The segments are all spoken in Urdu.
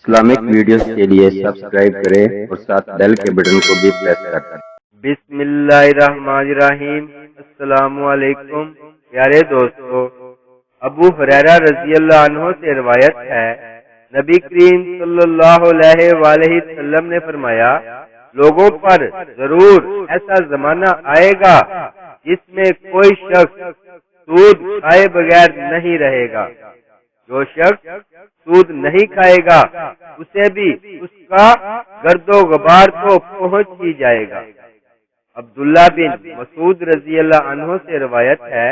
اسلامک ویڈیوز کے لیے سبسکرائب کریں اور ساتھ بیل کے بٹن کو بھی پریس کریں۔ بسم اللہ الرحمن الرحیم۔ السلام علیکم پیارے دوستو، ابو ہریرہ رضی اللہ عنہ سے روایت ہے، نبی کریم صلی اللہ علیہ وآلہ وسلم نے فرمایا، لوگوں پر ضرور ایسا زمانہ آئے گا جس میں کوئی شخص سود کھائے بغیر نہیں رہے گا۔ جو شخص سود نہیں کھائے گا اسے بھی اس کا گرد و غبار تو پہنچ ہی جائے گا۔ عبداللہ بن مسعود رضی اللہ عنہ سے روایت ہے،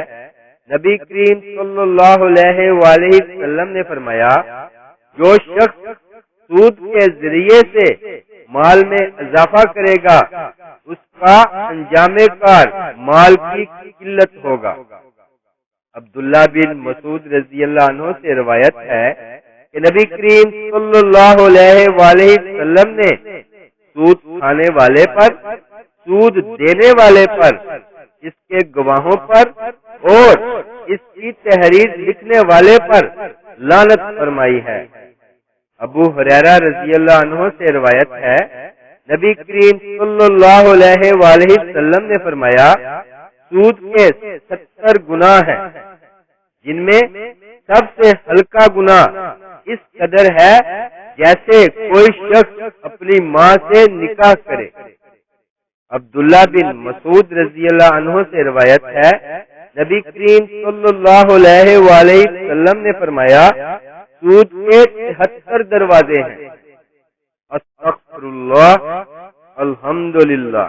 نبی کریم صلی اللہ علیہ وآلہ وسلم نے فرمایا، جو شخص سود کے ذریعے سے مال میں اضافہ کرے گا اس کا انجام کار مال کی قلت ہوگا۔ عبداللہ بن مسعود رضی اللہ عنہ سے روایت ہے کہ نبی کریم صلی اللہ علیہ وآلہ وسلم نے سود کھانے والے پر، سود دینے والے پر، اس کے گواہوں پر اور اس کی تحریر لکھنے والے پر لعنت فرمائی ہے۔ ابو ہریرہ رضی اللہ عنہ سے روایت ہے، نبی کریم صلی اللہ علیہ وآلہ وسلم نے فرمایا، سود کے 70 گناہ ہیں، جن میں سب سے ہلکا گناہ اس قدر ہے جیسے کوئی شخص اپنی ماں سے نکاح کرے۔ عبداللہ بن مسعود رضی اللہ عنہ سے روایت ہے، نبی کریم صلی اللہ علیہ وآلہ وسلم نے فرمایا، سود کے 73 دروازے ہیں۔ استغفر اللہ، الحمدللہ۔